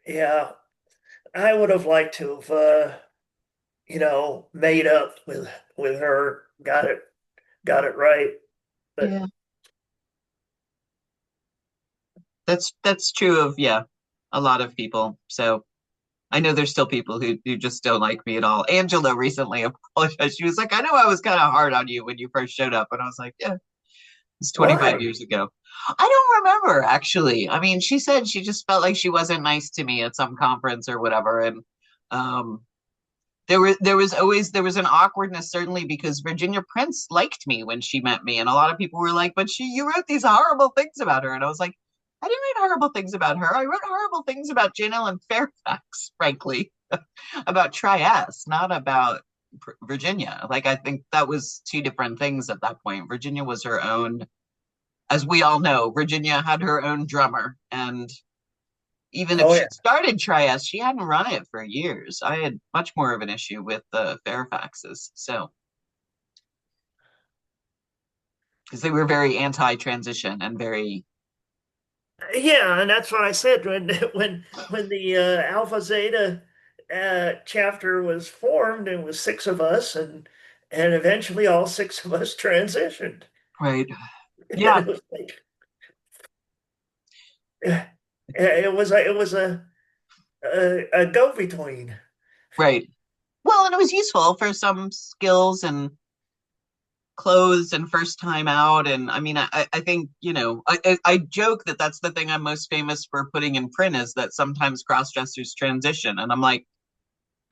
Yeah, I would have liked to have, made up with her, got it right. But yeah, that's true of yeah, a lot of people. So I know there's still people who just don't like me at all. Angela recently apologized. She was like, I know I was kind of hard on you when you first showed up. And I was like, yeah, it's 25 why? years ago. I don't remember actually. I mean, she said she just felt like she wasn't nice to me at some conference or whatever. And um, there was an awkwardness certainly because Virginia Prince liked me when she met me, and a lot of people were like, "But you wrote these horrible things about her," and I was like, "I didn't write horrible things about her. I wrote horrible things about Jane Ellen Fairfax, frankly, about Trias, not about Virginia. Like I think that was two different things at that point. Virginia was her own, as we all know. Virginia had her own drummer, and even if Oh she yeah. started Trias, she hadn't run it for years. I had much more of an issue with the Fairfaxes, so because they were very anti-transition and very Yeah, and that's what I said when when the Alpha Zeta chapter was formed. It was six of us, and eventually all six of us transitioned. right. And Yeah, it was like it was a go between. right. Well, and it was useful for some skills and clothes and first time out. And I mean, I think, I joke that that's the thing I'm most famous for putting in print is that sometimes cross dressers transition. And I'm like,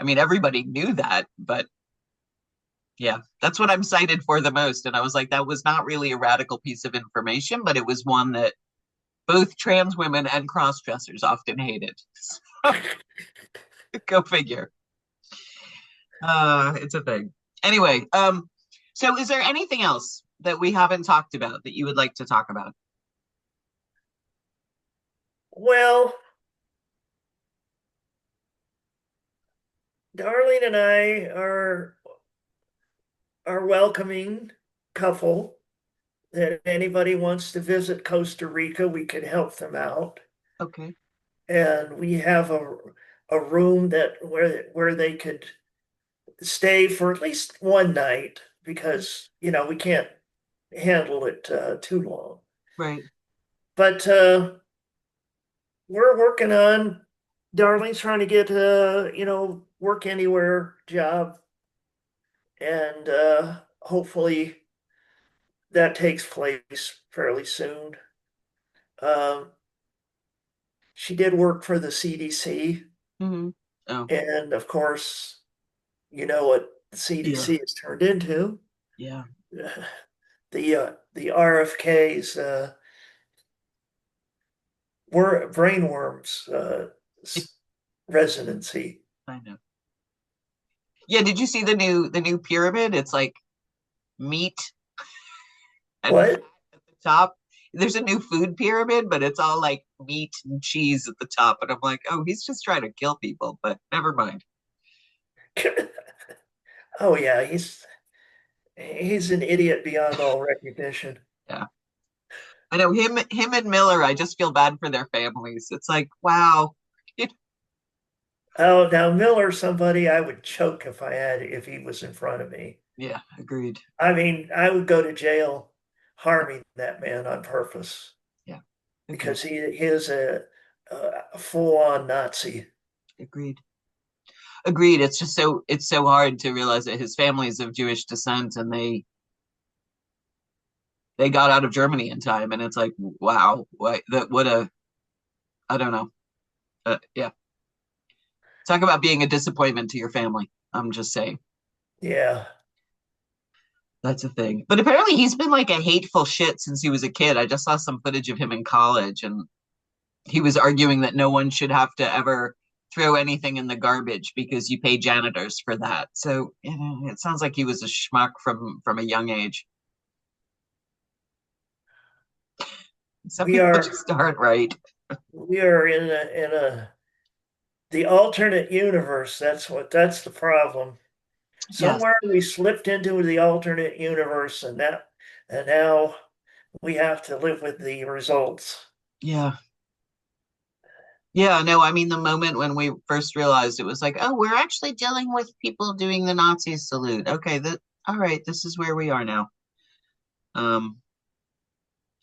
I mean, everybody knew that, but yeah, that's what I'm cited for the most. And I was like, that was not really a radical piece of information, but it was one that both trans women and cross dressers often hated. Go figure. It's a thing. Anyway, so is there anything else that we haven't talked about that you would like to talk about? Well, Darlene and I are welcoming couple that anybody wants to visit Costa Rica, we can help them out. Okay. And we have a room that where they could stay for at least one night. because we can't handle it too long. Right. But we're working on Darlene's trying to get work anywhere job, and hopefully that takes place fairly soon. Um, she did work for the CDC, Hmm. Oh, and of course, you know what the yeah. CDC has turned into. Yeah. The RFK's were brainworms residency. I know. Yeah, did you see the new pyramid? It's like meat and fat What? at the top. There's a new food pyramid, but it's all like meat and cheese at the top. And I'm like, oh, he's just trying to kill people, but never mind. Oh yeah, he's an idiot beyond all recognition. Yeah. I know him and Miller, I just feel bad for their families. It's like, wow. It, Oh, now Miller, somebody I would choke if he was in front of me. yeah, agreed. I mean, I would go to jail harming that man on purpose Yeah, agreed. because he is a full-on Nazi. Agreed. Agreed. It's so hard to realize that his family's of Jewish descent and they got out of Germany in time and it's like, wow, what a I don't know. Yeah. Talk about being a disappointment to your family. I'm just saying. Yeah. That's a thing. But apparently he's been like a hateful shit since he was a kid. I just saw some footage of him in college and he was arguing that no one should have to ever throw anything in the garbage because you pay janitors for that. So it sounds like he was a schmuck from a young age. Some We people are just aren't right. we are in a the alternate universe. That's the problem. Yes. Somewhere we slipped into the alternate universe, and now we have to live with the results. Yeah. Yeah, no, I mean the moment when we first realized it was like, oh, we're actually dealing with people doing the Nazi salute. Okay, that all right, this is where we are now. Um,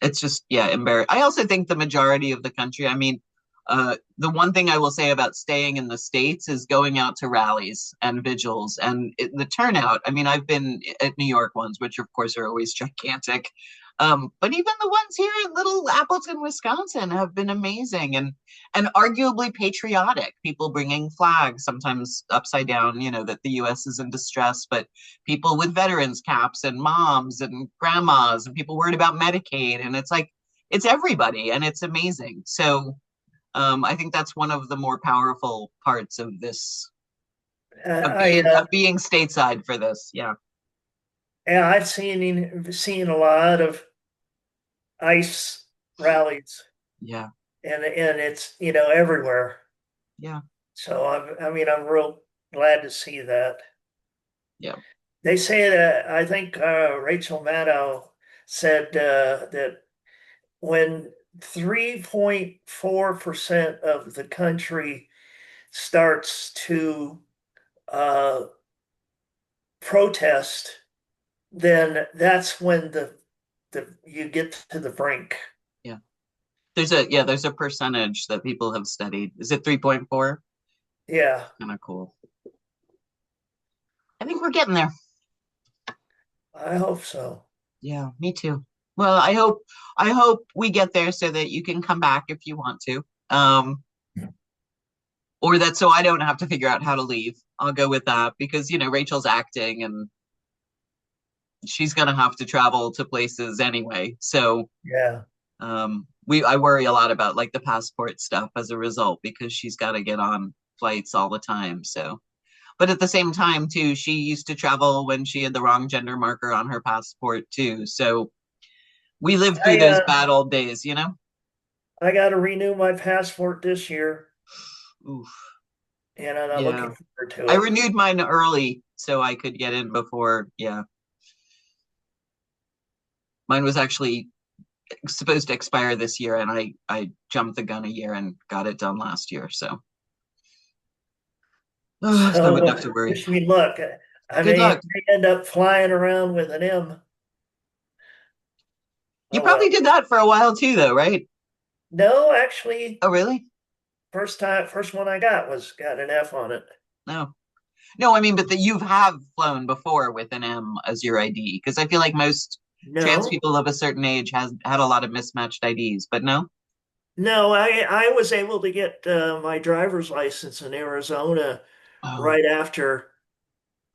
it's just yeah, embarrassing. I also think the majority of the country, I mean, the one thing I will say about staying in the States is going out to rallies and vigils and the turnout. I mean, I've been at New York ones, which of course are always gigantic. But even the ones here in Little Appleton, Wisconsin have been amazing and arguably patriotic. People bringing flags, sometimes upside down, that the US is in distress, but people with veterans caps and moms and grandmas and people worried about Medicaid. And it's like, it's everybody and it's amazing. So I think that's one of the more powerful parts of this, of I being stateside for this. Yeah. yeah, I've seen a lot of ICE rallies, Yeah. and it's everywhere. Yeah. So I'm real glad to see that. Yeah. They say that I think Rachel Maddow said that when 3.4% of the country starts to protest, then that's when the you get to the brink. Yeah. There's a percentage that people have studied. Is it 3.4? Yeah, Kind of cool. I think we're getting there. I hope so. Yeah, me too. Well, I hope we get there so that you can come back if you want to. Or that so I don't have to figure out how to leave. I'll go with that because Rachel's acting and she's gonna have to travel to places anyway. So Yeah. I worry a lot about like the passport stuff as a result because she's got to get on flights all the time. So but at the same time too, she used to travel when she had the wrong gender marker on her passport too. So we lived through I those bad old days. I got to renew my passport this year, Oof. and I'm not Yeah. looking forward to I it. renewed mine early so I could get in before, yeah. Mine was actually supposed to expire this year and I jumped the gun a year and got it done last year. So I So wouldn't have to worry. wish me luck. I Good luck. may end up flying around with an M. You Oh probably well. did that for a while too, though, right? No, actually, Oh, really? first one I got was got an F on it. No. No, I mean, but that you have flown before with an M as your ID, because I feel like most trans No, people of a certain age has had a lot of mismatched IDs, but no? no, I was able to get my driver's license in Arizona Oh, right after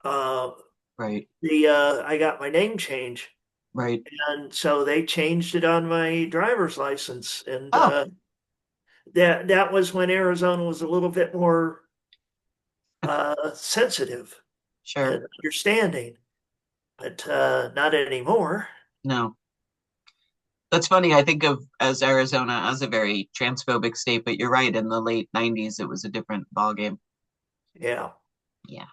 uh, right, the I got my name change, right. and so they changed it on my driver's license, and Oh, that was when Arizona was a little bit more sensitive sure. and understanding, but not anymore. No. That's funny. I think of as Arizona as a very transphobic state, but you're right. In the late 90s, it was a different ballgame. Yeah. Yeah,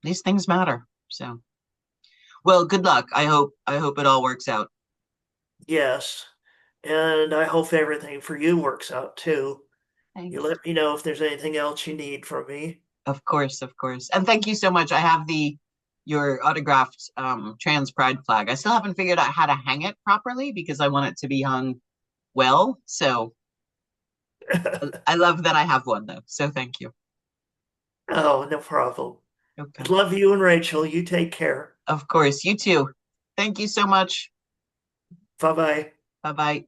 these things matter. So, well, good luck. I hope it all works out. Yes. And I hope everything for you works out too. You Thanks. let me know if there's anything else you need from me. Of course, of course. And thank you so much. I have the your autographed trans pride flag. I still haven't figured out how to hang it properly because I want it to be hung well. So I love that I have one though. So thank you. Oh, no problem. I Okay. love you and Rachel. You take care. Of course. You too. Thank you so much. Bye bye. Bye bye.